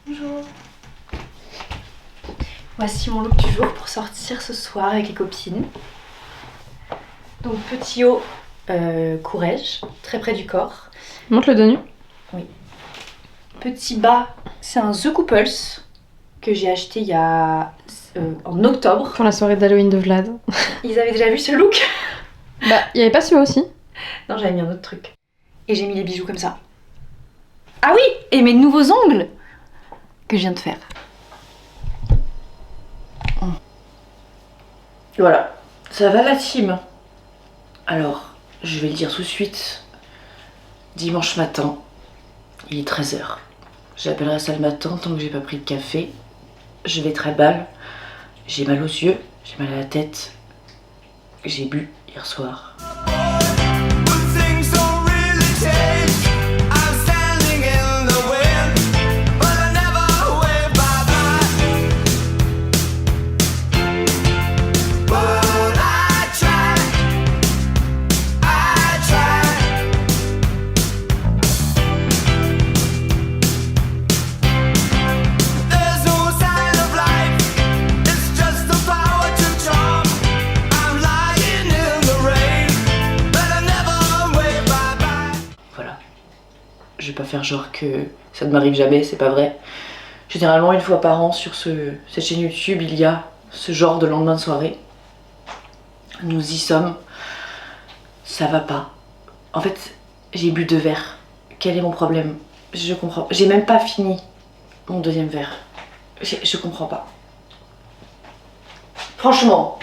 Bonjour. Voici mon look du jour pour sortir ce soir avec les copines. Donc petit haut courrèges, très près du corps. Montre le dos nu. Oui. Petit bas, c'est un The Couples que j'ai acheté il y a en octobre. Pour la soirée d'Halloween de Vlad. Ils avaient déjà vu ce look? Bah, il y avait pas celui-là aussi. Non, j'avais mis un autre truc. Et j'ai mis les bijoux comme ça. Ah oui, et mes nouveaux ongles que je viens de faire. Voilà, ça va la team. Alors, je vais le dire tout de suite. Dimanche matin, il est 13h. J'appellerai ça le matin tant que j'ai pas pris de café. Je vais très mal. J'ai mal aux yeux, j'ai mal à la tête. J'ai bu hier soir. Je vais pas faire genre que ça ne m'arrive jamais, c'est pas vrai. Généralement, une fois par an sur cette chaîne YouTube, il y a ce genre de lendemain de soirée. Nous y sommes. Ça va pas. En fait, j'ai bu 2 verres. Quel est mon problème? Je comprends. J'ai même pas fini mon 2e verre. Je comprends pas. Franchement,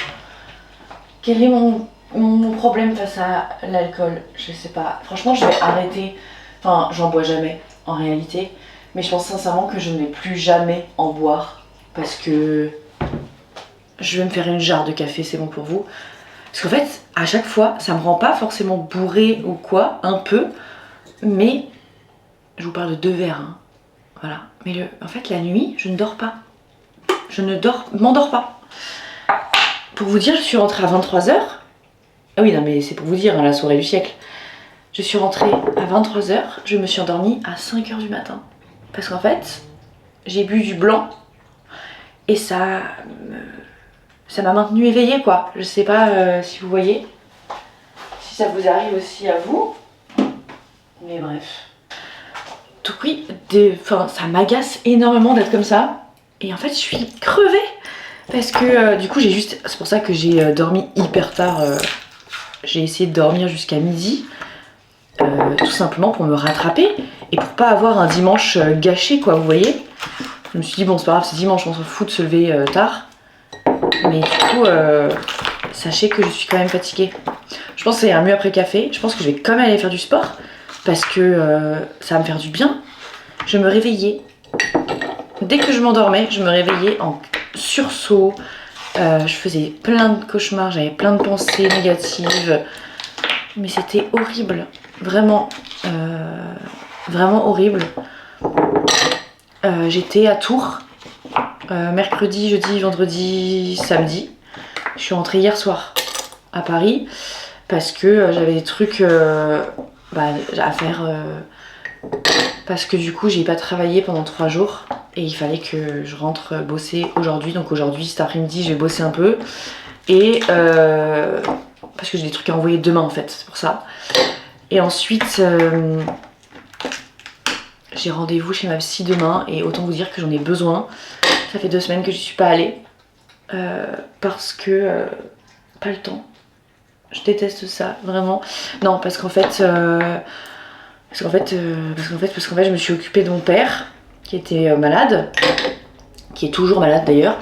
quel est mon problème face à l'alcool? Je sais pas. Franchement, je vais arrêter. Enfin, j'en bois jamais, en réalité. Mais je pense sincèrement que je ne vais plus jamais en boire. Parce que je vais me faire une jarre de café, c'est bon pour vous. Parce qu'en fait, à chaque fois, ça me rend pas forcément bourré ou quoi, un peu. Mais, je vous parle de 2 verres, hein. Voilà. Mais en fait, la nuit, je ne dors pas. Je ne m'endors pas. Pour vous dire, je suis rentrée à 23h. Ah oui, non mais c'est pour vous dire, hein, la soirée du siècle. Je suis rentrée à 23h, je me suis endormie à 5h du matin. Parce qu'en fait, j'ai bu du blanc et ça m'a maintenue éveillée quoi. Je sais pas si vous voyez, si ça vous arrive aussi à vous. Mais bref. Tout oui, ça m'agace énormément d'être comme ça. Et en fait, je suis crevée. Parce que du coup, c'est pour ça que j'ai dormi hyper tard. J'ai essayé de dormir jusqu'à midi. Tout simplement pour me rattraper et pour pas avoir un dimanche gâché quoi, vous voyez. Je me suis dit bon c'est pas grave, c'est dimanche, on s'en fout de se lever tard. Mais du coup sachez que je suis quand même fatiguée. Je pense que ça ira mieux après café. Je pense que je vais quand même aller faire du sport parce que ça va me faire du bien. Je me réveillais. Dès que je m'endormais, je me réveillais en sursaut. Je faisais plein de cauchemars, j'avais plein de pensées négatives. Mais c'était horrible. Vraiment, vraiment horrible. J'étais à Tours, mercredi, jeudi, vendredi, samedi. Je suis rentrée hier soir à Paris parce que j'avais des trucs à faire. Parce que du coup, j'ai pas travaillé pendant 3 jours et il fallait que je rentre bosser aujourd'hui. Donc aujourd'hui, cet après-midi, je vais bosser un peu. Et parce que j'ai des trucs à envoyer demain en fait, c'est pour ça. Et ensuite, j'ai rendez-vous chez ma psy demain et autant vous dire que j'en ai besoin. Ça fait 2 semaines que je suis pas allée parce que pas le temps. Je déteste ça, vraiment. Non, parce qu'en fait, je me suis occupée de mon père qui était malade, qui est toujours malade d'ailleurs.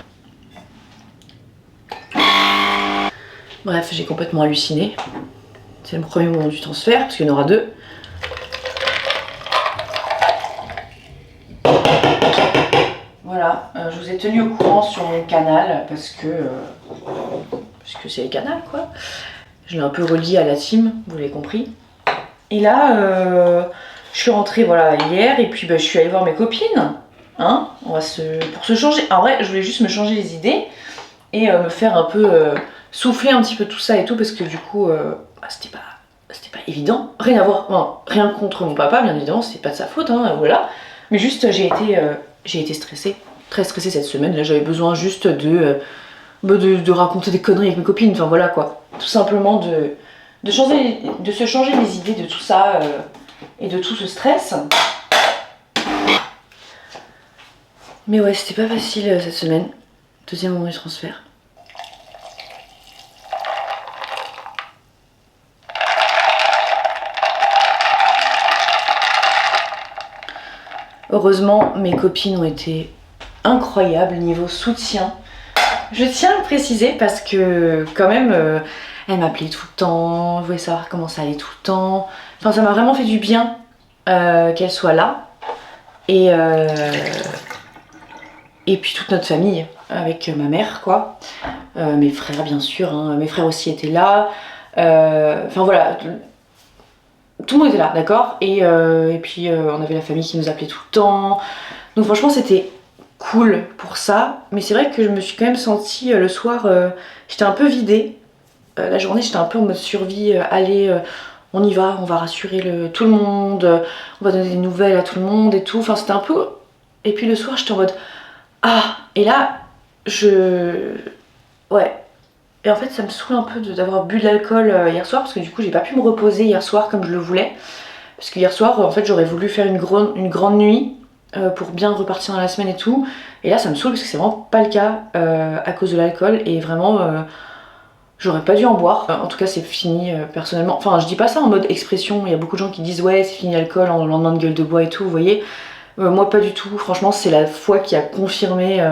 Bref, j'ai complètement halluciné. C'est le premier moment du transfert, parce qu'il y en aura 2. Voilà, je vous ai tenu au courant sur mon canal, parce que c'est le canal, quoi. Je l'ai un peu relié à la team, vous l'avez compris. Et là, je suis rentrée voilà, hier, et puis je suis allée voir mes copines. Hein, pour se changer. En vrai, je voulais juste me changer les idées, et me faire un peu... souffler un petit peu tout ça et tout parce que du coup c'était pas évident, rien à voir, non, rien contre mon papa bien évidemment, c'est pas de sa faute hein, voilà, mais juste j'ai j'ai été stressée, très stressée cette semaine. Là j'avais besoin juste de raconter des conneries avec mes copines, enfin voilà quoi. Tout simplement de se changer les idées de tout ça et de tout ce stress. Mais ouais, c'était pas facile cette semaine. Deuxième moment du transfert. Heureusement, mes copines ont été incroyables niveau soutien. Je tiens à le préciser parce que quand même, elles m'appelaient tout le temps, voulaient savoir comment ça allait tout le temps. Enfin, ça m'a vraiment fait du bien qu'elles soient là. Et puis toute notre famille, avec ma mère, quoi. Mes frères, bien sûr, hein. Mes frères aussi étaient là. Enfin voilà, tout le monde était là, d'accord, et puis on avait la famille qui nous appelait tout le temps. Donc franchement, c'était cool pour ça. Mais c'est vrai que je me suis quand même sentie le soir, j'étais un peu vidée. La journée, j'étais un peu en mode survie. Allez, on y va, on va rassurer tout le monde, on va donner des nouvelles à tout le monde et tout. Enfin, c'était un peu... Et puis le soir, j'étais en mode... Ah, et là, ouais. Et en fait, ça me saoule un peu d'avoir bu de l'alcool hier soir, parce que du coup, j'ai pas pu me reposer hier soir comme je le voulais. Parce que hier soir, en fait, j'aurais voulu faire une grande nuit pour bien repartir dans la semaine et tout. Et là, ça me saoule parce que c'est vraiment pas le cas à cause de l'alcool. Et vraiment, j'aurais pas dû en boire. En tout cas, c'est fini personnellement. Enfin, je dis pas ça en mode expression. Il y a beaucoup de gens qui disent ouais, c'est fini l'alcool en lendemain de gueule de bois et tout, vous voyez. Moi, pas du tout. Franchement, c'est la fois qui a confirmé...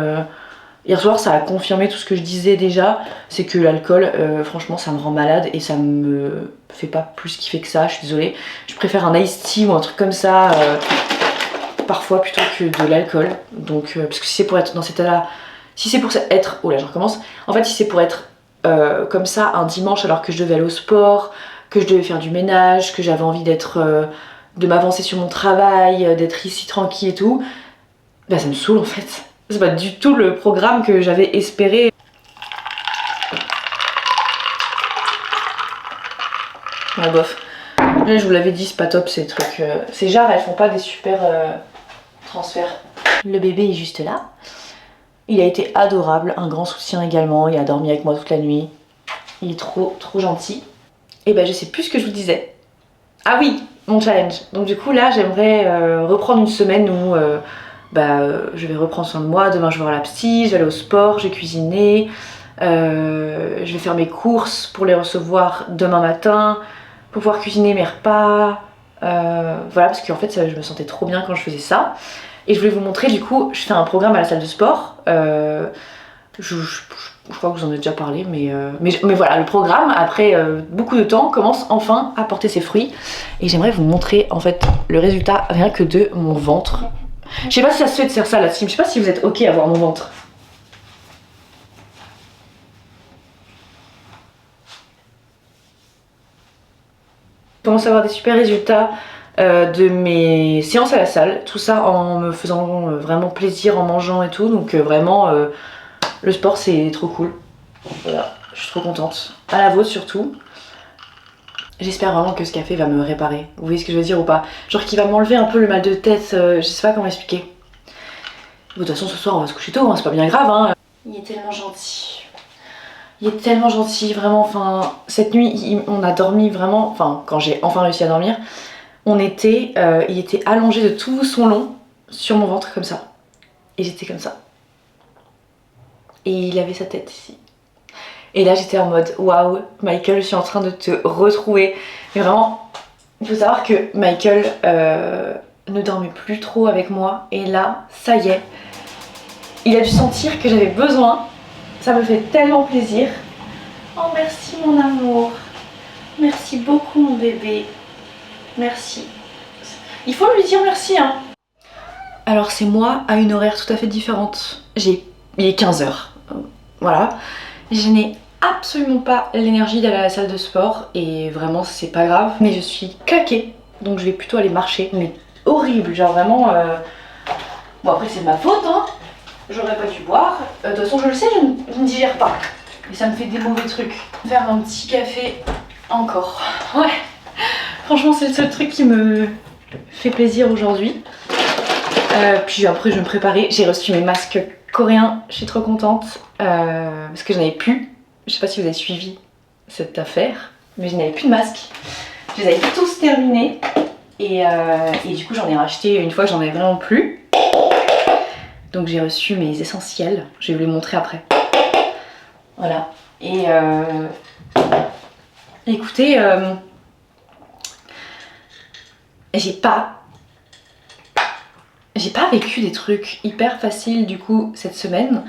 Hier soir, ça a confirmé tout ce que je disais déjà. C'est que l'alcool, franchement, ça me rend malade et ça me fait pas plus kiffer que ça. Je suis désolée. Je préfère un iced tea ou un truc comme ça, parfois, plutôt que de l'alcool. Donc, parce que si c'est pour être dans cet état-là... Si c'est pour être... Oh là, je recommence. En fait, si c'est pour être comme ça un dimanche alors que je devais aller au sport, que je devais faire du ménage, que j'avais envie d'être... de m'avancer sur mon travail, d'être ici tranquille et tout, bah ça me saoule en fait. C'est pas du tout le programme que j'avais espéré. Ouais, bof. Là, je vous l'avais dit, c'est pas top ces trucs. Ces jarres, elles font pas des super transferts. Le bébé est juste là. Il a été adorable, un grand soutien également. Il a dormi avec moi toute la nuit. Il est trop gentil. Et bah, je sais plus ce que je vous disais. Ah oui, mon challenge. Donc du coup là j'aimerais reprendre une semaine où je vais reprendre soin de moi. Demain je vais voir la psy, je vais aller au sport, je vais cuisiner, je vais faire mes courses pour les recevoir demain matin, pour pouvoir cuisiner mes repas. Voilà, parce qu'en fait je me sentais trop bien quand je faisais ça. Et je voulais vous montrer, du coup, je fais un programme à la salle de sport. Je crois que vous en avez déjà parlé, mais voilà, le programme, après beaucoup de temps, commence enfin à porter ses fruits. Et j'aimerais vous montrer en fait le résultat rien que de mon ventre. Je sais pas si ça se fait de faire ça la team, je sais pas si vous êtes ok à voir mon ventre. Je commence à avoir des super résultats de mes séances à la salle, tout ça en me faisant vraiment plaisir, en mangeant et tout, donc vraiment le sport c'est trop cool. Voilà, je suis trop contente. À la vôtre surtout. J'espère vraiment que ce café va me réparer. Vous voyez ce que je veux dire ou pas? Genre qu'il va m'enlever un peu le mal de tête, je sais pas comment expliquer. De toute façon ce soir on va se coucher tôt, hein, c'est pas bien grave hein. Il est tellement gentil. Il est tellement gentil, vraiment, enfin, cette nuit on a dormi vraiment, enfin quand j'ai enfin réussi à dormir, il était allongé de tout son long sur mon ventre comme ça. Et j'étais comme ça. Et il avait sa tête ici. Et là j'étais en mode waouh, Michael, je suis en train de te retrouver. Mais vraiment, il faut savoir que Michael ne dormait plus trop avec moi. Et là, ça y est, il a dû sentir que j'avais besoin. Ça me fait tellement plaisir. Oh merci mon amour. Merci beaucoup mon bébé. Merci. Il faut lui dire merci hein. Alors c'est moi à une horaire tout à fait différente. Il est 15h. Voilà. Je n'ai absolument pas l'énergie d'aller à la salle de sport et vraiment c'est pas grave. Mais je suis claquée. Donc je vais plutôt aller marcher. Mais horrible. Genre vraiment... Bon après c'est de ma faute hein. J'aurais pas dû boire. De toute façon je le sais, je ne digère pas. Et ça me fait des mauvais trucs. Faire un petit café encore. Ouais. Franchement c'est le seul truc qui me fait plaisir aujourd'hui. Puis après je vais me préparer. J'ai reçu mes masques coréens, je suis trop contente. Parce que j'en avais plus. Je sais pas si vous avez suivi cette affaire, mais je n'avais plus de masques. Je les avais tous terminés. Et du coup j'en ai racheté une fois que j'en avais vraiment plus. Donc j'ai reçu mes essentiels. Je vais vous les montrer après. Voilà. Et écoutez, j'ai pas vécu des trucs hyper faciles du coup cette semaine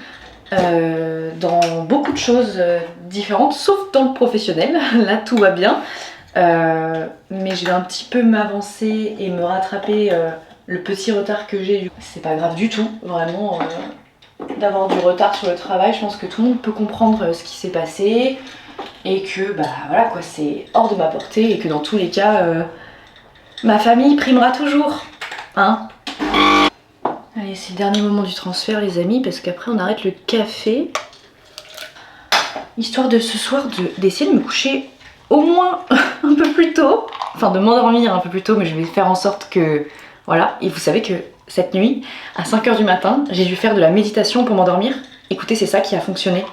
dans beaucoup de choses différentes, sauf dans le professionnel. Là tout va bien, mais je vais un petit peu m'avancer et me rattraper le petit retard que j'ai. C'est pas grave du tout, vraiment. D'avoir du retard sur le travail, je pense que tout le monde peut comprendre ce qui s'est passé et que bah voilà quoi, c'est hors de ma portée et que dans tous les cas ma famille primera toujours, hein. Allez, c'est le dernier moment du transfert les amis, parce qu'après on arrête le café, histoire de ce soir d'essayer de me coucher au moins un peu plus tôt, enfin de m'endormir un peu plus tôt, mais je vais faire en sorte que voilà. Et vous savez que cette nuit, à 5 h du matin, j'ai dû faire de la méditation pour m'endormir. Écoutez, c'est ça qui a fonctionné.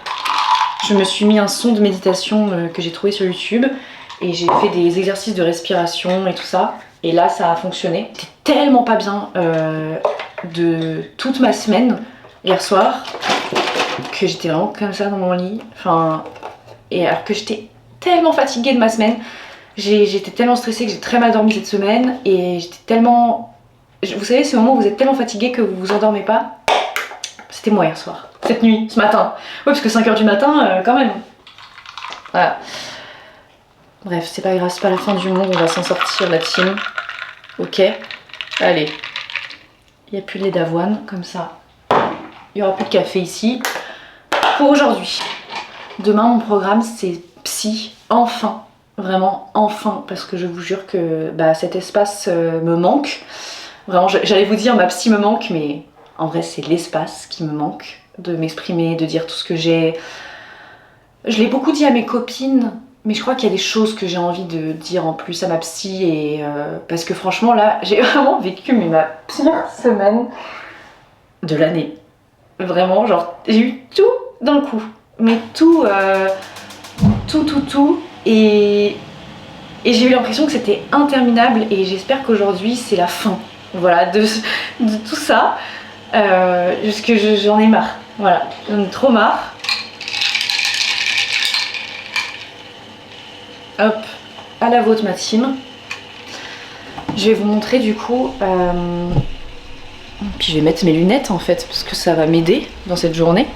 Je me suis mis un son de méditation que j'ai trouvé sur YouTube et j'ai fait des exercices de respiration et tout ça. Et là, ça a fonctionné. J'étais tellement pas bien de toute ma semaine hier soir que j'étais vraiment comme ça dans mon lit. Enfin, et alors que j'étais tellement fatiguée de ma semaine, j'étais tellement stressée que j'ai très mal dormi cette semaine et j'étais tellement... Vous savez, ce moment où vous êtes tellement fatigué que vous vous endormez pas, c'était moi hier soir, cette nuit, ce matin. Oui, parce que 5 h du matin, quand même. Voilà. Bref, c'est pas grave, c'est pas la fin du monde, on va s'en sortir la team. Ok, allez. Il n'y a plus de lait d'avoine, comme ça. Il n'y aura plus de café ici. Pour aujourd'hui. Demain, mon programme, c'est psy. Enfin. Vraiment, enfin. Parce que je vous jure que bah, cet espace me manque. Vraiment, j'allais vous dire ma psy me manque, mais en vrai c'est l'espace qui me manque, de m'exprimer, de dire tout ce que j'ai. Je l'ai beaucoup dit à mes copines, mais je crois qu'il y a des choses que j'ai envie de dire en plus à ma psy, et parce que franchement là, j'ai vraiment vécu ma pire semaine de l'année. Vraiment, genre j'ai eu tout d'un coup, mais tout, et j'ai eu l'impression que c'était interminable, et j'espère qu'aujourd'hui c'est la fin. Voilà, de tout ça, parce que j'en ai marre, voilà, j'en ai trop marre. Hop, à la vôtre ma team. Je vais vous montrer du coup, puis je vais mettre mes lunettes en fait, parce que ça va m'aider dans cette journée.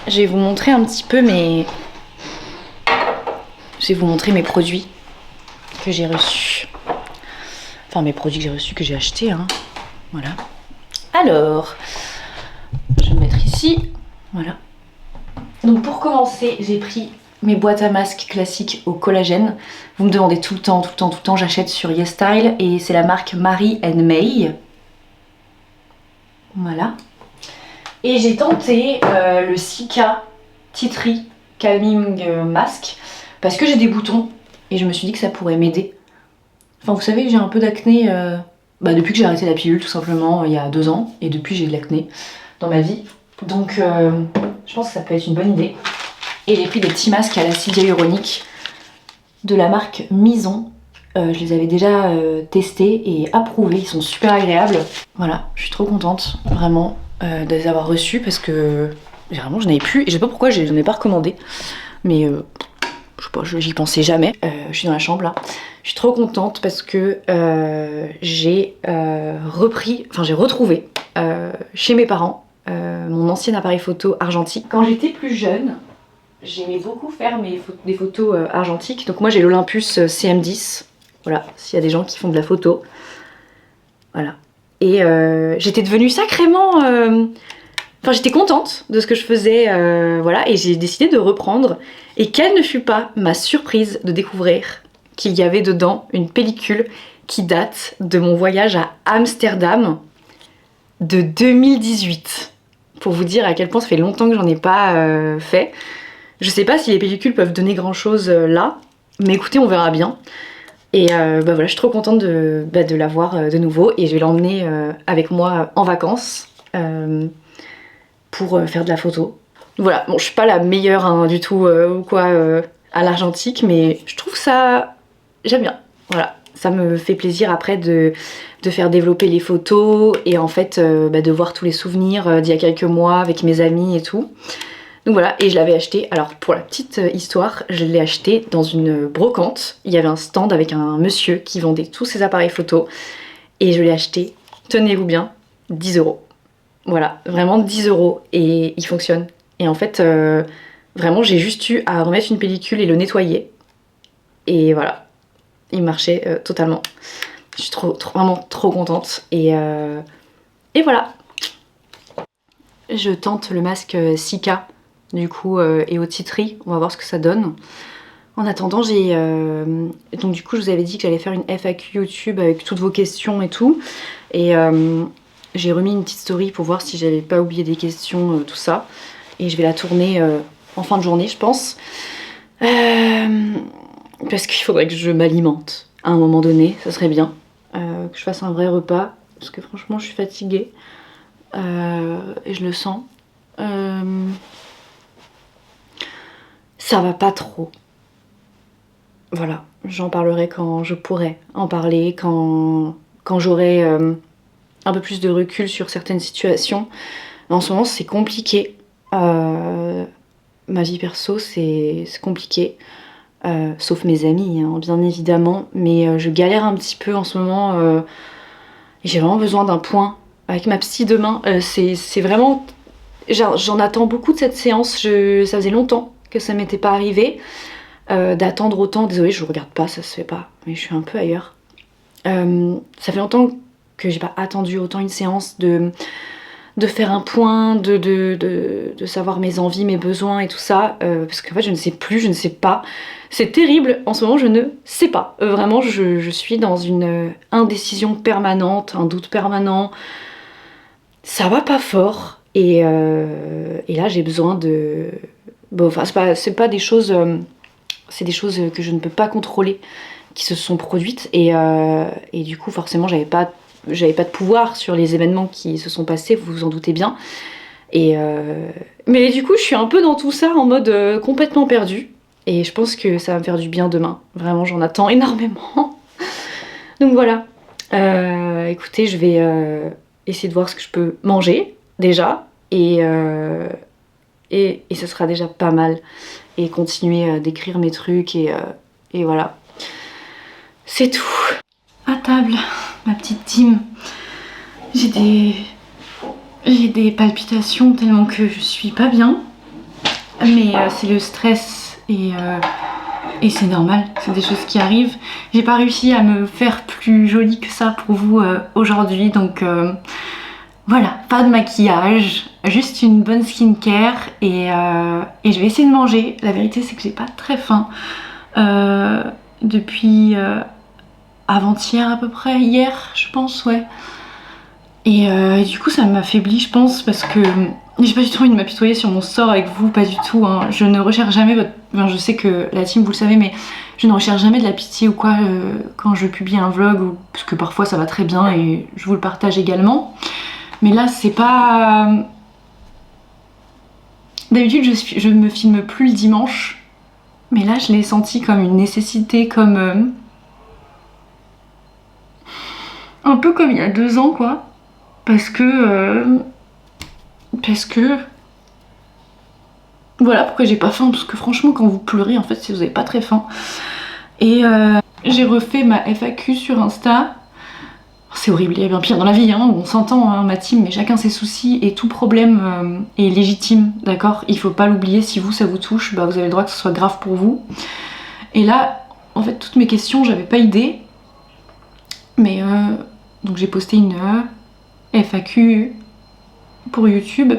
Je vais vous montrer un petit peu mes produits que j'ai reçus. Enfin, mes produits que j'ai reçus, que j'ai achetés, hein. Voilà. Alors, je vais me mettre ici. Voilà. Donc, pour commencer, j'ai pris mes boîtes à masques classiques au collagène. Vous me demandez tout le temps, j'achète sur YesStyle et c'est la marque Marie & May. Voilà. Et j'ai tenté le Cica Tea Tree Calming Mask parce que j'ai des boutons et je me suis dit que ça pourrait m'aider. Enfin, vous savez, j'ai un peu d'acné depuis que j'ai arrêté la pilule, tout simplement, il y a 2 ans. Et depuis, j'ai de l'acné dans ma vie. Donc, je pense que ça peut être une bonne idée. Et j'ai pris des petits masques à l'acide hyaluronique de la marque Mison. Je les avais déjà testés et approuvés. Ils sont super agréables. Voilà, je suis trop contente, vraiment, de les avoir reçus parce que vraiment, je n'avais plus. Et je sais pas pourquoi, je n'en ai pas recommandé. Mais... je sais pas, j'y pensais jamais. Je suis dans la chambre là. Je suis trop contente parce que j'ai retrouvé chez mes parents mon ancien appareil photo argentique. Quand j'étais plus jeune, j'aimais beaucoup faire des photos argentiques. Donc moi j'ai l'Olympus CM10. Voilà, s'il y a des gens qui font de la photo. Voilà. Et j'étais devenue sacrément... Enfin, j'étais contente de ce que je faisais, voilà, et j'ai décidé de reprendre. Et quelle ne fut pas ma surprise de découvrir qu'il y avait dedans une pellicule qui date de mon voyage à Amsterdam de 2018. Pour vous dire à quel point ça fait longtemps que j'en ai pas fait. Je sais pas si les pellicules peuvent donner grand chose là, mais écoutez, on verra bien. Et bah voilà, je suis trop contente de la voir de nouveau et je vais l'emmener avec moi en vacances pour faire de la photo. Voilà, bon je suis pas la meilleure hein, du tout ou quoi à l'argentique, mais je trouve ça... j'aime bien, voilà. Ça me fait plaisir après de faire développer les photos et en fait de voir tous les souvenirs d'il y a quelques mois avec mes amis et tout. Donc voilà, et je l'avais acheté, alors pour la petite histoire, je l'ai acheté dans une brocante. Il y avait un stand avec un monsieur qui vendait tous ses appareils photo et je l'ai acheté, tenez-vous bien, 10 €. Voilà, vraiment 10 € et il fonctionne. Et en fait, vraiment j'ai juste eu à remettre une pellicule et le nettoyer. Et voilà, il marchait totalement. Je suis vraiment trop contente et voilà. Je tente le masque Sika du coup et au Titri, on va voir ce que ça donne. En attendant, j'ai donc du coup je vous avais dit que j'allais faire une FAQ YouTube avec toutes vos questions et tout, et j'ai remis une petite story pour voir si j'avais pas oublié des questions, tout ça, et je vais la tourner en fin de journée je pense, parce qu'il faudrait que je m'alimente à un moment donné, ça serait bien que je fasse un vrai repas, parce que franchement je suis fatiguée et je le sens. Ça va pas trop. Voilà, j'en parlerai quand je pourrai en parler, quand j'aurai un peu plus de recul sur certaines situations. En ce moment, c'est compliqué. Ma vie perso, c'est compliqué. Sauf mes amis, hein, bien évidemment. Mais je galère un petit peu en ce moment. J'ai vraiment besoin d'un point avec ma psy demain. C'est vraiment... J'en attends beaucoup de cette séance. Ça faisait longtemps que ça m'était pas arrivé d'attendre autant. Désolée, je vous regarde pas, ça se fait pas, mais je suis un peu ailleurs. Ça fait longtemps que j'ai pas attendu autant une séance de faire un point, de savoir mes envies, mes besoins et tout ça, parce qu'en fait je ne sais plus, je ne sais pas. C'est terrible, en ce moment je ne sais pas. Vraiment je suis dans une indécision permanente, un doute permanent. Ça va pas fort. Et là j'ai besoin de... Bon, enfin c'est pas des choses... c'est des choses que je ne peux pas contrôler qui se sont produites et du coup forcément j'avais pas de pouvoir sur les événements qui se sont passés, vous vous en doutez bien. Et mais du coup je suis un peu dans tout ça en mode complètement perdue et je pense que ça va me faire du bien demain. Vraiment j'en attends énormément. Donc voilà. Écoutez, je vais essayer de voir ce que je peux manger déjà et ça sera déjà pas mal, et continuer d'écrire mes trucs et voilà. C'est tout. À table, ma petite team. J'ai des palpitations tellement que je suis pas bien, mais c'est le stress et c'est normal, c'est des choses qui arrivent. J'ai pas réussi à me faire plus jolie que ça pour vous aujourd'hui, donc voilà, pas de maquillage, juste une bonne skincare et je vais essayer de manger. La vérité c'est que j'ai pas très faim depuis avant-hier à peu près, hier je pense, ouais. Et du coup ça m'affaiblit je pense, parce que j'ai pas du tout envie de m'apitoyer sur mon sort avec vous, pas du tout, hein. Je ne recherche jamais votre... Enfin, je sais que la team vous le savez, mais je ne recherche jamais de la pitié ou quoi quand je publie un vlog, parce que parfois ça va très bien et je vous le partage également. Mais là c'est pas... D'habitude je me filme plus le dimanche, mais là je l'ai senti comme une nécessité, comme... un peu comme il y a 2 ans quoi. Parce que... Voilà pourquoi j'ai pas faim, parce que franchement quand vous pleurez en fait c'est que vous avez pas très faim. Et j'ai refait ma FAQ sur Insta. C'est horrible, il y a bien pire dans la vie, hein, on s'entend, hein, ma team, mais chacun ses soucis et tout problème est légitime, d'accord? Il faut pas l'oublier, si vous ça vous touche, bah, vous avez le droit que ce soit grave pour vous. Et là, en fait, toutes mes questions, j'avais pas idée, mais donc j'ai posté une FAQ pour YouTube.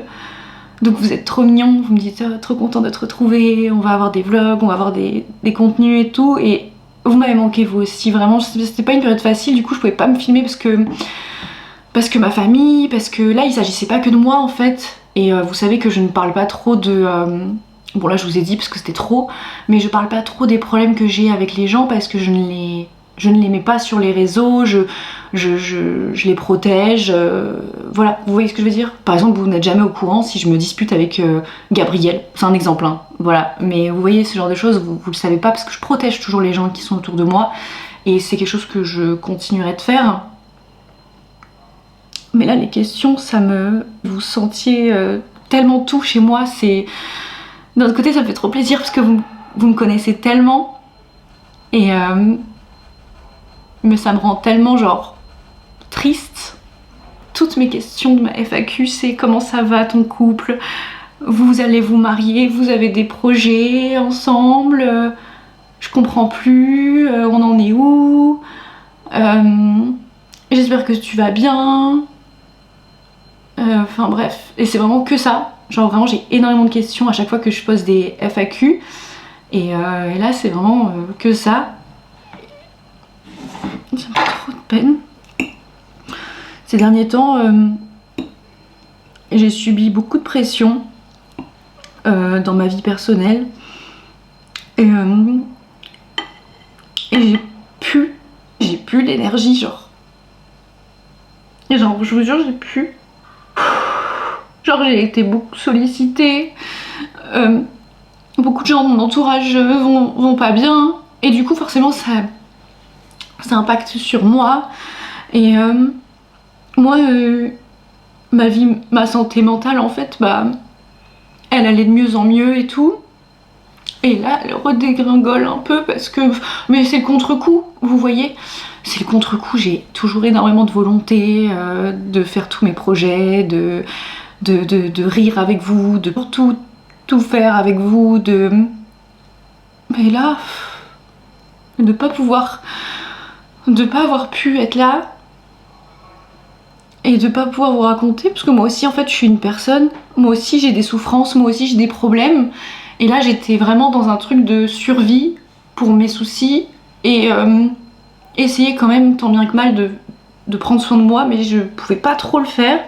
Donc vous êtes trop mignons, vous me dites trop content d'être retrouvés, on va avoir des vlogs, on va avoir des contenus et tout, et vous m'avez manqué vous aussi, vraiment, c'était pas une période facile, du coup je pouvais pas me filmer parce que ma famille, parce que là il s'agissait pas que de moi en fait, et vous savez que je ne parle pas trop de... bon là je vous ai dit parce que c'était trop, mais je parle pas trop des problèmes que j'ai avec les gens parce que je ne je ne les mets pas sur les réseaux, je les protège, voilà, vous voyez ce que je veux dire? Par exemple, vous n'êtes jamais au courant si je me dispute avec Gabriel, c'est un exemple, hein, voilà, mais vous voyez ce genre de choses, vous le savez pas parce que je protège toujours les gens qui sont autour de moi et c'est quelque chose que je continuerai de faire. Mais là, les questions, vous sentiez tellement tout chez moi, c'est... D'un autre côté, ça me fait trop plaisir parce que vous me connaissez tellement et... Mais ça me rend tellement genre triste. Toutes mes questions de ma FAQ, c'est comment ça va ton couple? Vous allez vous marier? Vous avez des projets ensemble? Je comprends plus. On en est où? J'espère que tu vas bien. Enfin bref. Et c'est vraiment que ça. Genre vraiment j'ai énormément de questions à chaque fois que je pose des FAQ. Et là c'est vraiment que ça. Ça me fait trop de peine. Ces derniers temps, j'ai subi beaucoup de pression dans ma vie personnelle. Et j'ai plus l'énergie, genre. Et genre, je vous jure, j'ai plus. Genre, j'ai été beaucoup sollicitée. Beaucoup de gens de mon entourage vont pas bien. Et du coup, forcément, ça impacte sur moi et moi ma santé mentale en fait elle allait de mieux en mieux et tout et là elle redégringole un peu parce que mais c'est le contre-coup, vous voyez, c'est le contre-coup. J'ai toujours énormément de volonté de faire tous mes projets, de rire avec vous, de tout faire avec vous, mais là de pas avoir pu être là et de pas pouvoir vous raconter parce que moi aussi en fait je suis une personne, moi aussi j'ai des souffrances, moi aussi j'ai des problèmes et là j'étais vraiment dans un truc de survie pour mes soucis et essayer quand même tant bien que mal de prendre soin de moi mais je pouvais pas trop le faire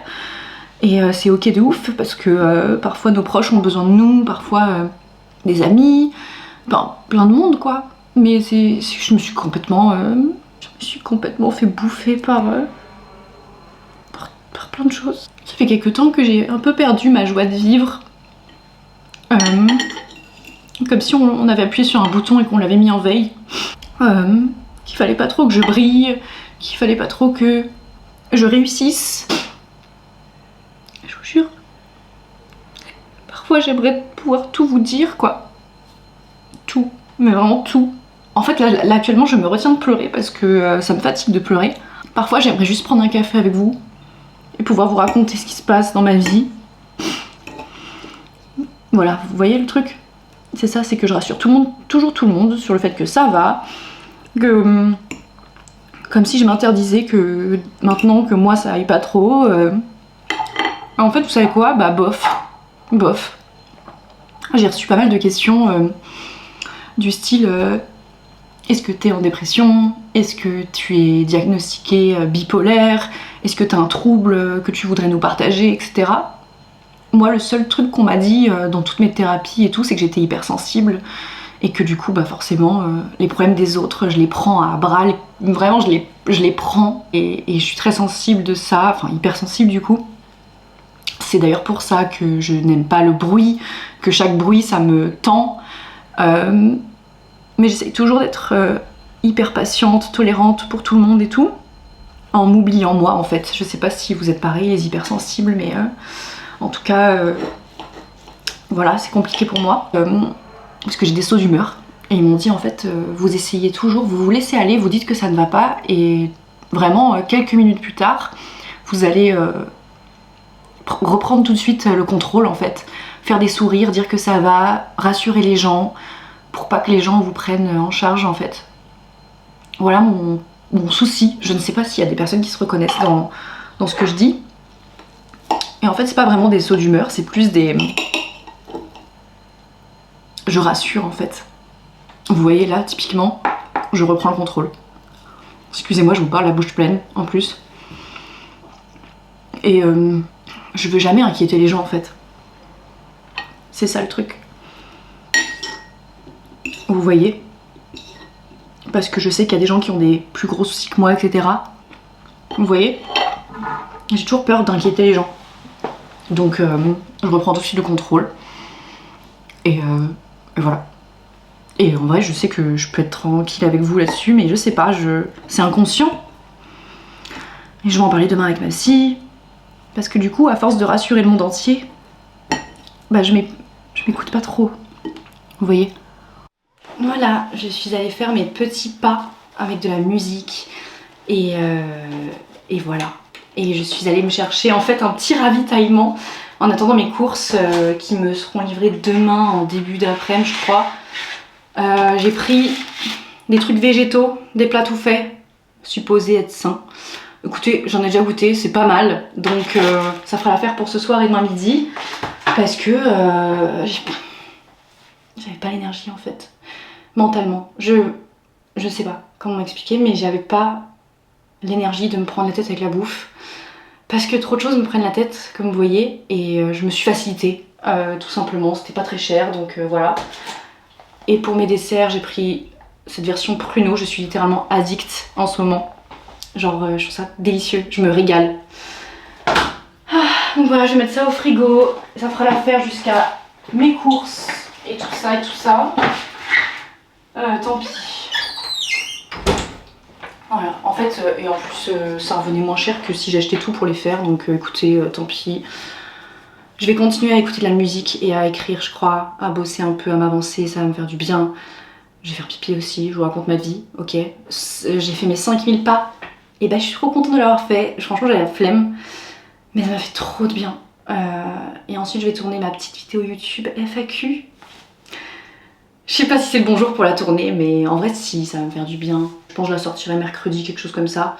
et c'est ok de ouf parce que parfois nos proches ont besoin de nous, parfois des amis, enfin, plein de monde quoi, mais je me suis complètement fait bouffer par plein de choses. Ça fait quelques temps que j'ai un peu perdu ma joie de vivre. Comme si on avait appuyé sur un bouton et qu'on l'avait mis en veille. Qu'il fallait pas trop que je brille, qu'il fallait pas trop que je réussisse. Je vous jure. Parfois j'aimerais pouvoir tout vous dire quoi. Tout. Mais vraiment tout. En fait là actuellement je me retiens de pleurer parce que ça me fatigue de pleurer. Parfois j'aimerais juste prendre un café avec vous et pouvoir vous raconter ce qui se passe dans ma vie. Voilà, vous voyez le truc? C'est ça, c'est que je rassure toujours tout le monde sur le fait que ça va, que comme si je m'interdisais que maintenant que moi ça aille pas trop. En fait vous savez quoi? Bah bof. J'ai reçu pas mal de questions du style est-ce que t'es en dépression? Est-ce que tu es diagnostiqué bipolaire? Est-ce que t'as un trouble que tu voudrais nous partager, etc. Moi, le seul truc qu'on m'a dit dans toutes mes thérapies et tout, c'est que j'étais hypersensible et que du coup, bah forcément, les problèmes des autres, je les prends à bras, vraiment, je les prends et je suis très sensible de ça, enfin hypersensible du coup. C'est d'ailleurs pour ça que je n'aime pas le bruit, que chaque bruit, ça me tend. Mais j'essaye toujours d'être hyper patiente, tolérante pour tout le monde et tout, en m'oubliant moi en fait. Je sais pas si vous êtes pareil les hypersensibles, mais en tout cas, voilà, c'est compliqué pour moi. Parce que j'ai des sauts d'humeur. Et ils m'ont dit en fait, vous essayez toujours, vous vous laissez aller, vous dites que ça ne va pas, et vraiment, quelques minutes plus tard, vous allez reprendre tout de suite le contrôle en fait. Faire des sourires, dire que ça va, rassurer les gens, pour pas que les gens vous prennent en charge en fait. Voilà mon souci. Je ne sais pas s'il y a des personnes qui se reconnaissent dans ce que je dis. Et en fait c'est pas vraiment des sauts d'humeur, c'est plus des... Je rassure en fait. Vous voyez là, typiquement, je reprends le contrôle. Excusez-moi, je vous parle la bouche pleine en plus. Et je veux jamais inquiéter les gens en fait. C'est ça le truc. Vous voyez? parce que je sais qu'il y a des gens qui ont des plus gros soucis que moi, etc. Vous voyez? J'ai toujours peur d'inquiéter les gens. Donc je reprends tout de suite le contrôle. Et voilà. Et en vrai, je sais que je peux être tranquille avec vous là-dessus, mais je sais pas, c'est inconscient. Et je vais en parler demain avec ma psy. Parce que du coup, à force de rassurer le monde entier, bah je m'écoute pas trop. Vous voyez? Voilà, je suis allée faire mes petits pas avec de la musique. Et voilà. Et je suis allée me chercher en fait un petit ravitaillement en attendant mes courses qui me seront livrées demain en début d'après-midi, je crois. J'ai pris des trucs végétaux, des plats tout faits, supposés être sains. Écoutez, j'en ai déjà goûté, c'est pas mal. Donc ça fera l'affaire pour ce soir et demain midi. Parce que j'avais pas l'énergie en fait. Mentalement. Je sais pas comment m'expliquer, mais j'avais pas l'énergie de me prendre la tête avec la bouffe. Parce que trop de choses me prennent la tête, comme vous voyez. Et je me suis facilitée, tout simplement. C'était pas très cher, donc voilà. Et pour mes desserts, j'ai pris cette version pruneau. Je suis littéralement addict en ce moment. Genre, je trouve ça délicieux. Je me régale. Donc voilà, je vais mettre ça au frigo. Ça fera l'affaire jusqu'à mes courses et tout ça et tout ça. Tant pis. Voilà, en fait, et en plus, ça revenait moins cher que si j'achetais tout pour les faire. Donc écoutez, tant pis. Je vais continuer à écouter de la musique et à écrire, je crois, à bosser un peu, à m'avancer, ça va me faire du bien. Je vais faire pipi aussi, je vous raconte ma vie, ok. J'ai fait mes 5000 pas, et bah je suis trop contente de l'avoir fait. Franchement, j'avais la flemme, mais ça m'a fait trop de bien. Et ensuite, je vais tourner ma petite vidéo YouTube FAQ. Je sais pas si c'est le bon jour pour la tourner, mais en vrai, si, ça va me faire du bien. Je pense que je la sortirai mercredi, quelque chose comme ça.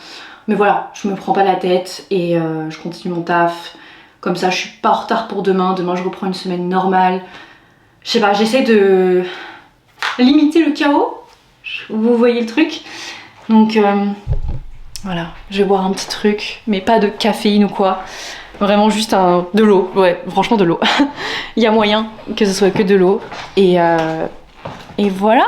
Mais voilà, je me prends pas la tête et je continue mon taf. Comme ça, je suis pas en retard pour demain. Demain, je reprends une semaine normale. Je sais pas, j'essaie de limiter le chaos. Vous voyez le truc? Donc, voilà. Je vais boire un petit truc, mais pas de caféine ou quoi. Vraiment juste de l'eau. Ouais, franchement de l'eau. Il y a moyen que ce soit que de l'eau. Et voilà.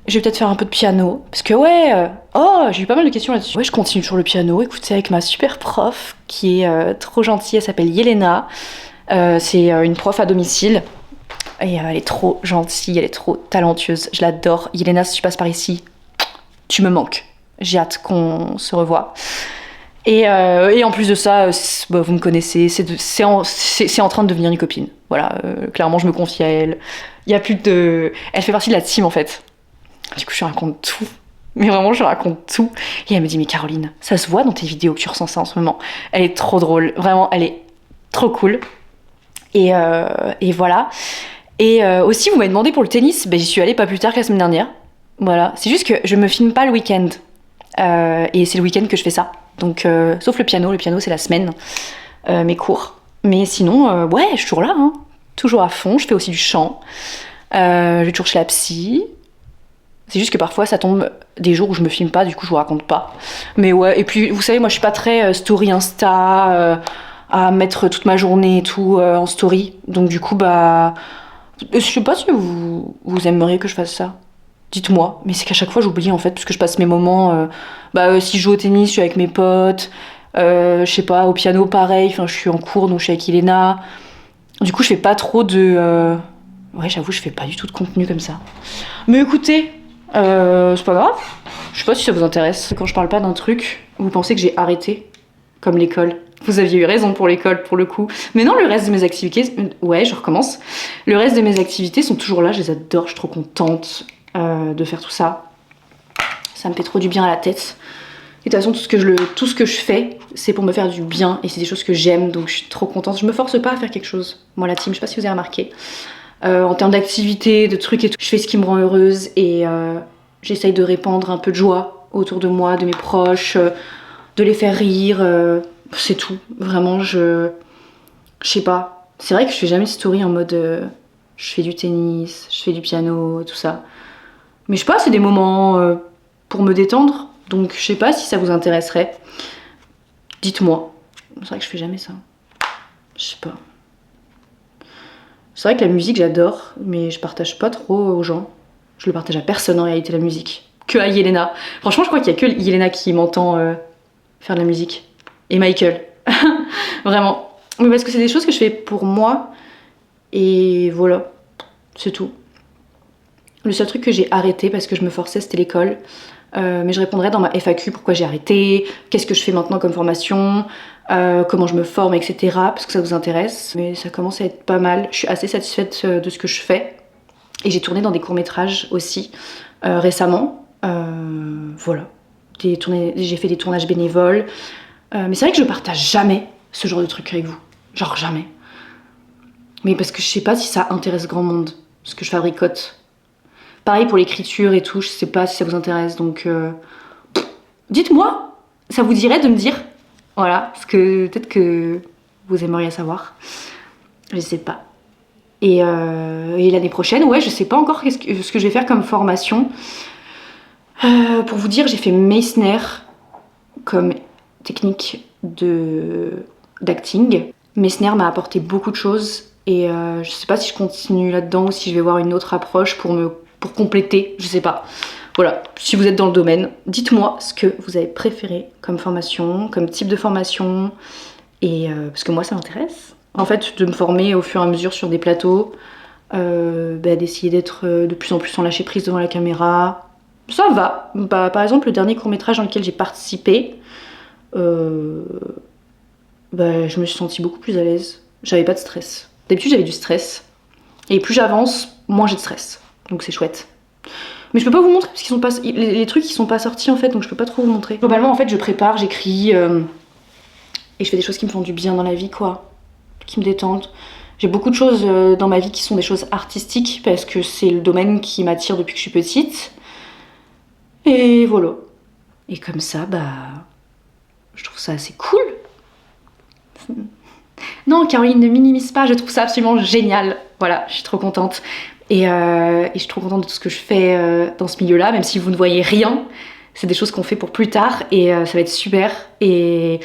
Je vais peut-être faire un peu de piano. Parce que ouais, oh, j'ai eu pas mal de questions là-dessus. Ouais, je continue toujours le piano. Écoutez, avec ma super prof qui est trop gentille. Elle s'appelle Yelena. C'est une prof à domicile. Et elle est trop gentille, elle est trop talentueuse. Je l'adore. Yelena, si tu passes par ici, tu me manques. J'ai hâte qu'on se revoie. Et en plus de ça, bah, vous me connaissez, c'est en train de devenir une copine. Voilà, clairement, je me confie à elle. Il y a plus de... Elle fait partie de la team, en fait. Du coup, je lui raconte tout. Mais vraiment, je lui raconte tout. Et elle me dit, mais Caroline, ça se voit dans tes vidéos que tu ressens ça en ce moment. Elle est trop drôle. Vraiment, elle est trop cool. Et voilà. Et aussi, vous m'avez demandé pour le tennis. Ben, j'y suis allée pas plus tard que la semaine dernière. Voilà. C'est juste que je me filme pas le week-end. Et c'est le week-end que je fais ça. Donc, sauf le piano c'est la semaine, mes cours. Mais sinon, ouais, je suis toujours là, hein. Toujours à fond. Je fais aussi du chant. Je vais toujours chez la psy. C'est juste que parfois ça tombe des jours où je me filme pas, du coup je vous raconte pas. Mais ouais, et puis vous savez, moi je suis pas très story Insta, à mettre toute ma journée et tout en story. Donc du coup, bah. Je sais pas si vous aimeriez que je fasse ça. Dites-moi, mais c'est qu'à chaque fois j'oublie en fait, parce que je passe mes moments. Si je joue au tennis, je suis avec mes potes. Je sais pas, au piano pareil, enfin je suis en cours donc je suis avec Ilena. Du coup je fais pas trop de. Ouais, j'avoue, je fais pas du tout de contenu comme ça. Mais écoutez, c'est pas grave. Je sais pas si ça vous intéresse. Quand je parle pas d'un truc, vous pensez que j'ai arrêté, comme l'école. Vous aviez eu raison pour l'école, pour le coup. Mais non, le reste de mes activités... Ouais, je recommence. Le reste de mes activités sont toujours là, je les adore, je suis trop contente de faire tout ça. Ça me fait trop du bien à la tête. Et de toute façon, tout ce que je fais, c'est pour me faire du bien. Et c'est des choses que j'aime, donc je suis trop contente. Je me force pas à faire quelque chose. Moi, la team, je sais pas si vous avez remarqué. En termes d'activités, de trucs et tout, je fais ce qui me rend heureuse. Et j'essaye de répandre un peu de joie autour de moi, de mes proches, de les faire rire... c'est tout, vraiment je sais pas. C'est vrai que je fais jamais de story en mode je fais du tennis, je fais du piano, tout ça. Mais je sais pas, c'est des moments pour me détendre. Donc je sais pas si ça vous intéresserait. Dites-moi. C'est vrai que je fais jamais ça. Je sais pas. C'est vrai que la musique j'adore, mais je partage pas trop aux gens. Je le partage à personne en réalité la musique. que à Yelena. Franchement, je crois qu'il y a que Yelena qui m'entend faire de la musique. Et Michael. Vraiment. Mais parce que c'est des choses que je fais pour moi. Et voilà. C'est tout. Le seul truc que j'ai arrêté parce que je me forçais, c'était l'école. Mais je répondrai dans ma FAQ pourquoi j'ai arrêté, qu'est-ce que je fais maintenant comme formation, comment je me forme, etc. Parce que ça vous intéresse. Mais ça commence à être pas mal. Je suis assez satisfaite de ce que je fais. Et j'ai tourné dans des courts-métrages aussi récemment. Voilà. J'ai fait des tournages bénévoles. Mais c'est vrai que je partage jamais ce genre de truc avec vous. Genre jamais. Mais parce que je sais pas si ça intéresse grand monde, ce que je fabricote. Pareil pour l'écriture et tout, je sais pas si ça vous intéresse, donc dites-moi, ça vous dirait de me dire, voilà, parce que peut-être que vous aimeriez savoir, je sais pas. Et l'année prochaine, ouais, je sais pas encore ce que je vais faire comme formation. Pour vous dire, j'ai fait Meissner comme technique d'acting. Meissner m'a apporté beaucoup de choses et je sais pas si je continue là-dedans ou si je vais voir une autre approche pour compléter, je sais pas. Voilà, si vous êtes dans le domaine, dites-moi ce que vous avez préféré comme formation, comme type de formation, et parce que moi ça m'intéresse. En fait, de me former au fur et à mesure sur des plateaux, d'essayer d'être de plus en plus en lâcher prise devant la caméra, ça va. Par exemple, le dernier court-métrage dans lequel j'ai participé, je me suis sentie beaucoup plus à l'aise. J'avais pas de stress. D'habitude, j'avais du stress. Et plus j'avance, moins j'ai de stress. Donc c'est chouette. Mais je peux pas vous montrer parce qu'ils sont pas les trucs qui sont pas sortis en fait, donc je peux pas trop vous montrer. Globalement en fait je prépare, j'écris et je fais des choses qui me font du bien dans la vie quoi, qui me détendent. J'ai beaucoup de choses dans ma vie qui sont des choses artistiques parce que c'est le domaine qui m'attire depuis que je suis petite. Et voilà. Et comme ça je trouve ça assez cool. Non Caroline, ne minimise pas, je trouve ça absolument génial. Voilà, je suis trop contente. Et je suis trop contente de tout ce que je fais dans ce milieu-là, même si vous ne voyez rien. C'est des choses qu'on fait pour plus tard et ça va être super. Et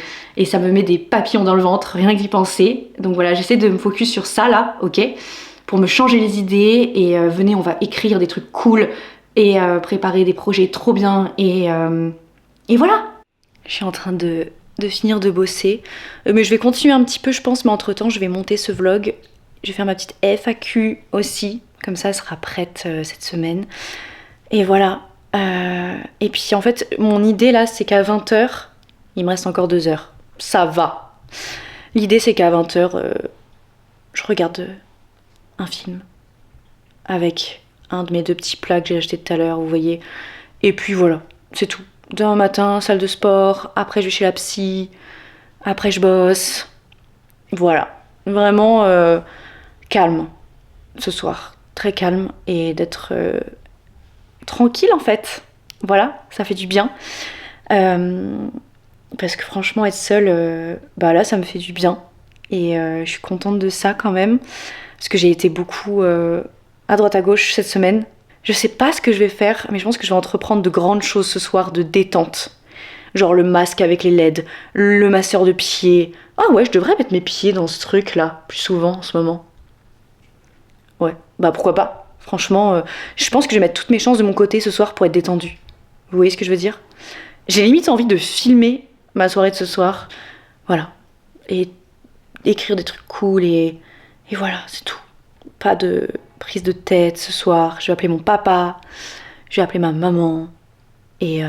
ça me met des papillons dans le ventre, rien que d'y penser. Donc voilà, j'essaie de me focus sur ça là, ok, pour me changer les idées. Et venez, on va écrire des trucs cool et préparer des projets trop bien. Et voilà. Je suis en train de finir de bosser. Mais je vais continuer un petit peu, je pense, mais entre-temps, je vais monter ce vlog. Je vais faire ma petite FAQ aussi. Comme ça, elle sera prête cette semaine. Et voilà. Et puis en fait, mon idée là, c'est qu'à 20h, il me reste encore 2 heures. Ça va. L'idée, c'est qu'à 20h, je regarde un film. Avec un de mes 2 petits plats que j'ai acheté tout à l'heure, vous voyez. Et puis voilà, c'est tout. Demain matin, salle de sport. Après, je vais chez la psy. Après, je bosse. Voilà. Vraiment calme ce soir. Très calme et d'être tranquille en fait. Voilà, ça fait du bien. Parce que franchement, être seule, là, ça me fait du bien. Et je suis contente de ça quand même. Parce que j'ai été beaucoup à droite à gauche cette semaine. Je sais pas ce que je vais faire, mais je pense que je vais entreprendre de grandes choses ce soir de détente. Genre le masque avec les LED, le masseur de pieds. Ah ouais, je devrais mettre mes pieds dans ce truc là, plus souvent en ce moment. Ouais, pourquoi pas. Franchement, je pense que je vais mettre toutes mes chances de mon côté ce soir pour être détendue. Vous voyez ce que je veux dire ? J'ai limite envie de filmer ma soirée de ce soir. Voilà. Et écrire des trucs cool et voilà, c'est tout. Pas de prise de tête ce soir. Je vais appeler mon papa. Je vais appeler ma maman. Et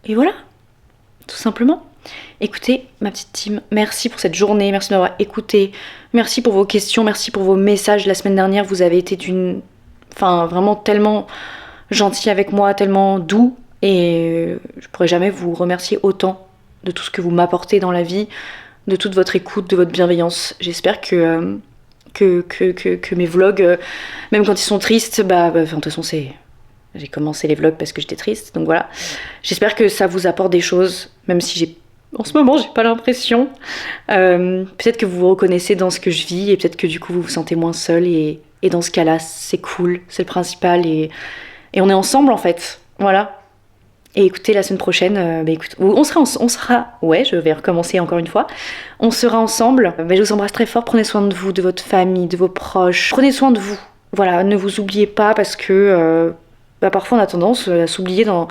voilà. Tout simplement. Écoutez, ma petite team, merci pour cette journée, merci de m'avoir écouté, merci pour vos questions, merci pour vos messages. La semaine dernière, vous avez été vraiment tellement gentil avec moi, tellement doux, et je pourrais jamais vous remercier autant de tout ce que vous m'apportez dans la vie, de toute votre écoute, de votre bienveillance. J'espère que mes vlogs, même quand ils sont tristes, de toute façon j'ai commencé les vlogs parce que j'étais triste, donc voilà. J'espère que ça vous apporte des choses, même si en ce moment j'ai pas l'impression. Peut-être que vous vous reconnaissez dans ce que je vis et peut-être que du coup vous vous sentez moins seul et dans ce cas-là c'est cool, c'est le principal et on est ensemble en fait, voilà. Et écoutez, la semaine prochaine, on sera, ouais, je vais recommencer encore une fois. On sera ensemble. Je vous embrasse très fort. Prenez soin de vous, de votre famille, de vos proches. Prenez soin de vous. Voilà, ne vous oubliez pas parce que parfois on a tendance à s'oublier dans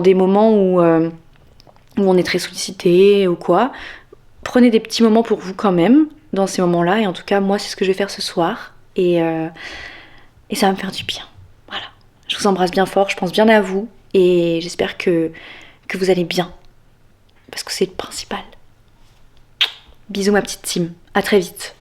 des moments où on est très sollicité ou quoi. Prenez des petits moments pour vous quand même, dans ces moments-là. Et en tout cas, moi, c'est ce que je vais faire ce soir. Et ça va me faire du bien. Voilà. Je vous embrasse bien fort, je pense bien à vous. Et j'espère que vous allez bien. Parce que c'est le principal. Bisous ma petite team. À très vite.